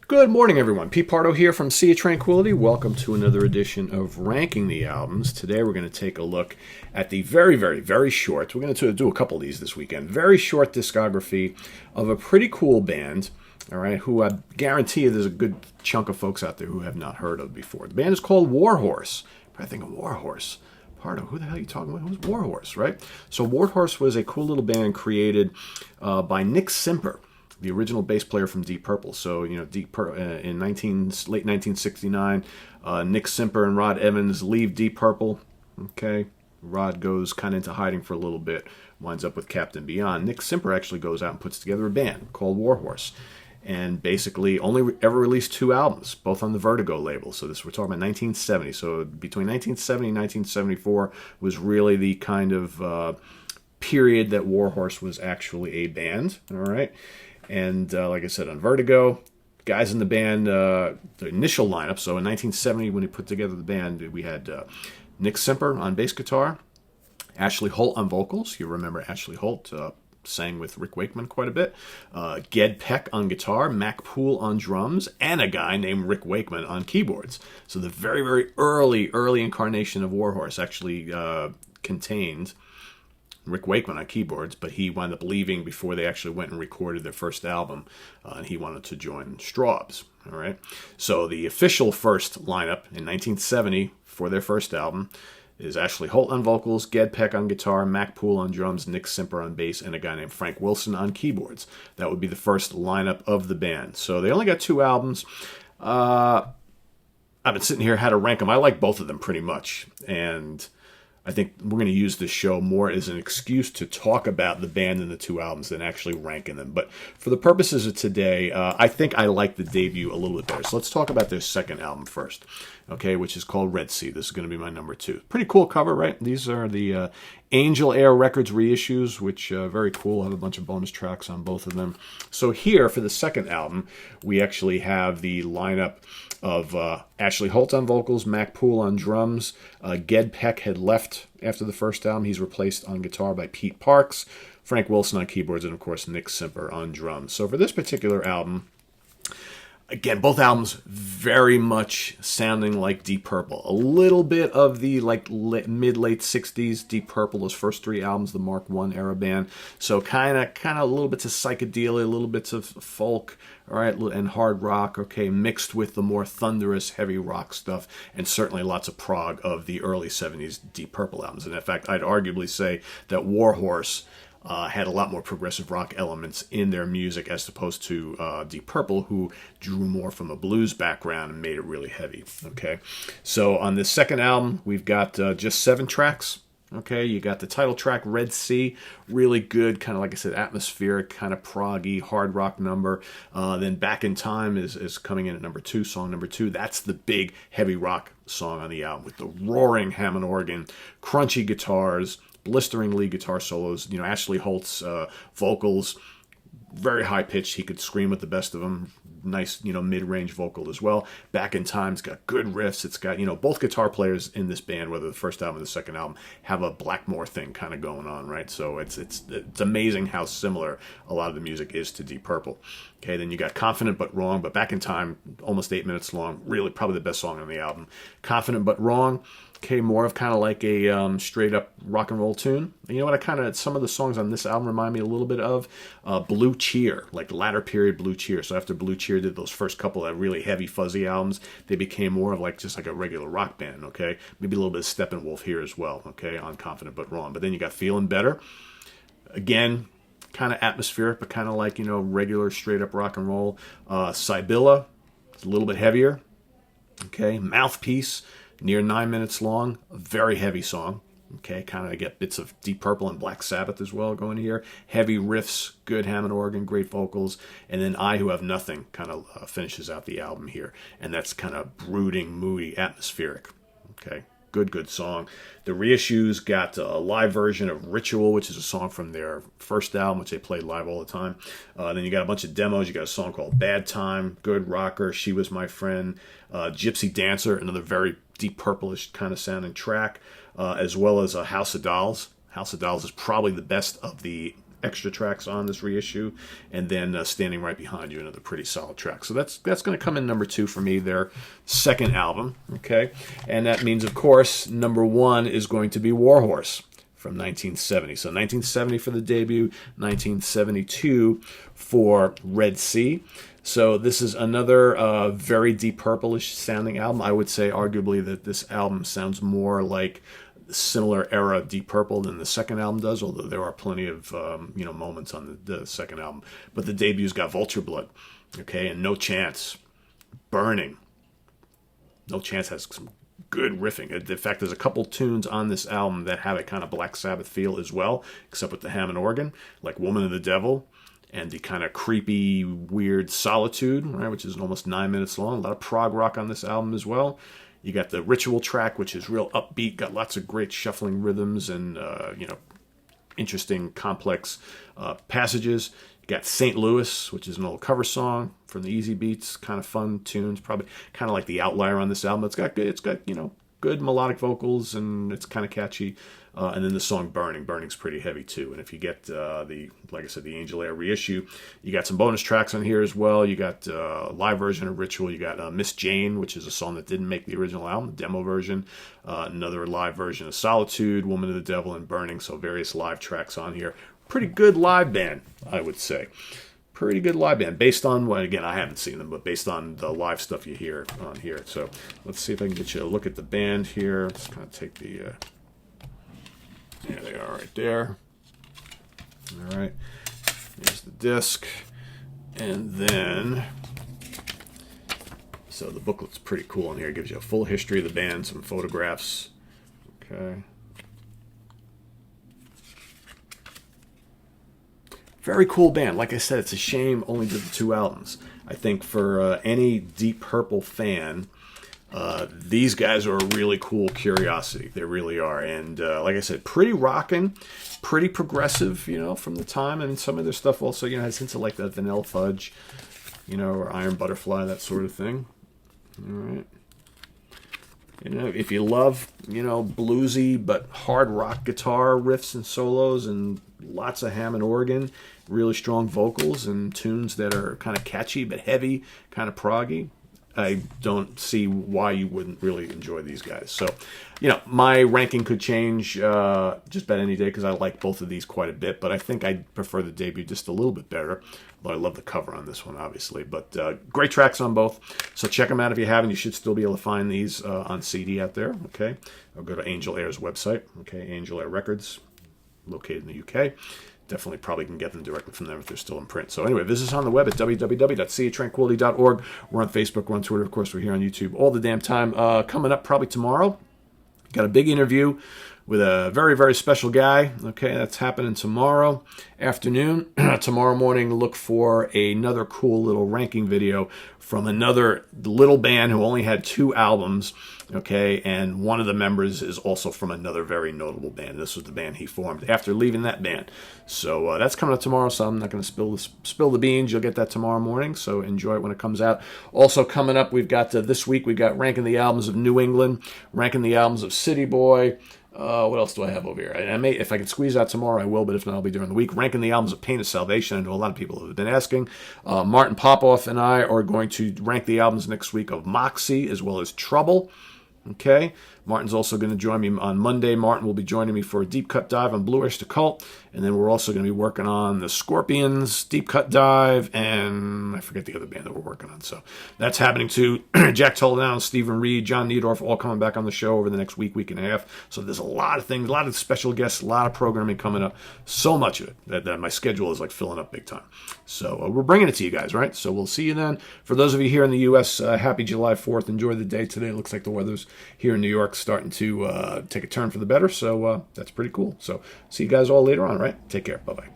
Good morning, everyone. Pete Pardo here from Sea of Tranquility. Welcome to another edition of Ranking the Albums. Today we're going to take a look at the very short, we're going to do a couple of these this weekend, very short discography of a pretty cool band, all right, who I guarantee you there's a good chunk of folks out there who have not heard of before. The band is called Warhorse. I think of Warhorse. Pardo, who the hell are you talking about? Who's Warhorse, right? So Warhorse was a cool little band created by Nick Simper, the original bass player from Deep Purple. So, in late 1969, Nick Simper and Rod Evans leave Deep Purple. Okay, Rod goes kind of into hiding for a little bit, winds up with Captain Beyond. Nick Simper actually goes out and puts together a band called Warhorse, and basically only ever released 2 albums, both on the Vertigo label. So we're talking about 1970. So between 1970 and 1974 was really the kind of period that Warhorse was actually a band. All right. And like I said, on Vertigo, guys in the band, the initial lineup, so in 1970 when he put together the band, we had Nick Simper on bass guitar, Ashley Holt on vocals. You remember Ashley Holt sang with Rick Wakeman quite a bit. Ged Peck on guitar, Mac Poole on drums, and a guy named Rick Wakeman on keyboards. So the very early incarnation of Warhorse actually contained Rick Wakeman on keyboards, but he wound up leaving before they actually went and recorded their first album, and he wanted to join Straub's. All right, so the official first lineup in 1970 for their first album is Ashley Holt on vocals, Ged Peck on guitar, Mac Poole on drums, Nick Simper on bass, and a guy named Frank Wilson on keyboards. That would be the first lineup of the band. So they only got 2 albums. I've been sitting here how to rank them. I like both of them pretty much, and I think we're going to use this show more as an excuse to talk about the band and the 2 albums than actually ranking them. But for the purposes of today, I think I like the debut a little bit better. So let's talk about their second album first, okay, which is called Red Sea. This is going to be my number 2. Pretty cool cover, right? These are the Angel Air Records reissues, which very cool. I have a bunch of bonus tracks on both of them. So here, for the second album, we actually have the lineup of Ashley Holt on vocals, Mac Poole on drums. Ged Peck had left after the first album. He's replaced on guitar by Pete Parks, Frank Wilson on keyboards, and of course Nick Simper on drums. So for this particular album, again, both albums very much sounding like Deep Purple. A little bit of the mid-late 60s Deep Purple, those first 3 albums, the Mark I era band. So kind of a little bits of psychedelia, a little bits of folk, all right, and hard rock, okay, mixed with the more thunderous heavy rock stuff, and certainly lots of prog of the early 70s Deep Purple albums. And in fact, I'd arguably say that Warhorse had a lot more progressive rock elements in their music as opposed to Deep Purple, who drew more from a blues background and made it really heavy. Okay, so on this second album, we've got just 7 tracks. Okay, you got the title track, Red Sea, really good, kind of like I said, atmospheric, kind of proggy, hard rock number. Then Back in Time is coming in at number 2, song number 2. That's the big heavy rock song on the album with the roaring Hammond organ, crunchy guitars, blistering lead guitar solos. Ashley Holt's vocals, very high pitched. He could scream with the best of them. Nice, mid-range vocal as well. Back in Time's got good riffs. It's got, both guitar players in this band, whether the first album or the second album, have a Blackmore thing kind of going on, right? So it's amazing how similar a lot of the music is to Deep Purple. Okay, then you got Confident But Wrong, but Back in Time, almost 8 minutes long. Really, probably the best song on the album. Confident But Wrong. Okay, more of kind of like a straight-up rock and roll tune. You know what? Some of the songs on this album remind me a little bit of Blue Cheer, like latter period Blue Cheer. So after Blue Cheer did those first couple of really heavy, fuzzy albums, they became more of just like a regular rock band, okay? Maybe a little bit of Steppenwolf here as well, okay, on Confident But Wrong. But then you got Feeling Better. Again, kind of atmospheric, but kind of like, regular straight-up rock and roll. Sibylla, it's a little bit heavier, okay? Mouthpiece, near 9 minutes long, a very heavy song. Okay, kind of get bits of Deep Purple and Black Sabbath as well going here. Heavy riffs, good Hammond organ, great vocals. And then I Who Have Nothing kind of finishes out the album here. And that's kind of brooding, moody, atmospheric. Okay, good song. The reissues got a live version of Ritual, which is a song from their first album, which they played live all the time. Then you got a bunch of demos. You got a song called Bad Time, good rocker, She Was My Friend, Gypsy Dancer, another very Deep Purplish kind of sounding track, as well as House of Dolls. House of Dolls is probably the best of the extra tracks on this reissue, and then Standing Right Behind You, another pretty solid track. So that's going to come in number 2 for me, their second album, okay? And that means, of course, number 1 is going to be Warhorse from 1970. So 1970 for the debut, 1972 for Red Sea. So this is another very Deep Purple-ish sounding album. I would say arguably that this album sounds more like similar era Deep Purple than the second album does, although there are plenty of moments on the second album. But the debut's got Vulture Blood, okay, and No Chance, Burning. No Chance has some good riffing. In fact, there's a couple tunes on this album that have a kind of Black Sabbath feel as well, except with the Hammond organ, like Woman of the Devil, and the kind of creepy, weird Solitude, right, which is almost 9 minutes long. A lot of prog rock on this album as well. You got the Ritual track, which is real upbeat, got lots of great shuffling rhythms and, interesting, complex passages. You got St. Louis, which is an old cover song from the Easy Beats, kind of fun tunes, probably kind of like the outlier on this album. It's got good melodic vocals, and it's kind of catchy. And then the song Burning's pretty heavy too. And if you get like I said, the Angel Air reissue, you got some bonus tracks on here as well. You got a live version of Ritual. You got Miss Jane, which is a song that didn't make the original album, the demo version. Another live version of Solitude, Woman of the Devil, and Burning. So various live tracks on here. Pretty good live band, I would say. Pretty good live band, based on, well, again, I haven't seen them, but based on the live stuff you hear on here. So let's see if I can get you a look at the band here. Let's kind of take the... There they are right there. All right. Here's the disc. And then, so the booklet's pretty cool in here. It gives you a full history of the band, some photographs. Okay. Very cool band. Like I said, it's a shame only did the 2 albums. I think for any Deep Purple fan, these guys are a really cool curiosity. They really are. And like I said, pretty rockin', pretty progressive, from the time. And some of their stuff also, has hints of like that Vanilla Fudge, or Iron Butterfly, that sort of thing. All right. If you love, bluesy but hard rock guitar riffs and solos and lots of Hammond organ, really strong vocals and tunes that are kind of catchy but heavy, kind of proggy, I don't see why you wouldn't really enjoy these guys. So, my ranking could change just about any day because I like both of these quite a bit, but I think I prefer the debut just a little bit better. Although I love the cover on this one, obviously. But great tracks on both. So check them out if you haven't. You should still be able to find these on CD out there, okay? Or go to Angel Air's website, okay? Angel Air Records, located in the UK. Definitely probably can get them directly from them if they're still in print. So anyway, visit us on the web at www.seatranquility.org. We're on Facebook, we're on Twitter, of course, we're here on YouTube all the damn time. Coming up probably tomorrow, got a big interview with a very, very special guy. Okay, that's happening tomorrow afternoon. Tomorrow morning, look for another cool little ranking video from another little band who only had 2 albums. Okay, and one of the members is also from another very notable band. This was the band he formed after leaving that band. So that's coming up tomorrow, so I'm not going to spill the beans. You'll get that tomorrow morning, so enjoy it when it comes out. Also coming up, we've got this week, we've got ranking the albums of New England, ranking the albums of City Boy. What else do I have over here? I may, if I can squeeze out tomorrow, I will, but if not, I'll be during the week. Ranking the albums of Pain of Salvation. I know a lot of people have been asking. Martin Popoff and I are going to rank the albums next week of Moxie as well as Trouble. Okay, Martin's also going to join me on Monday. Martin will be joining me for a deep cut dive on Blue Oyster Cult, and then we're also going to be working on the Scorpions deep cut dive, and I forget the other band that we're working on. So that's happening too. Jack Toledano, Stephen Reed, John Niedorf, all coming back on the show over the next week and a half. So there's a lot of things, a lot of special guests, a lot of programming coming up. So much of it that my schedule is like filling up big time. So we're bringing it to you guys, right? So we'll see you then. For those of you here in the U.S., happy July 4th. Enjoy the day today. It looks like the weather's here in New York starting to take a turn for the better. So that's pretty cool. So see you guys all later on, right? Take care. Bye-bye.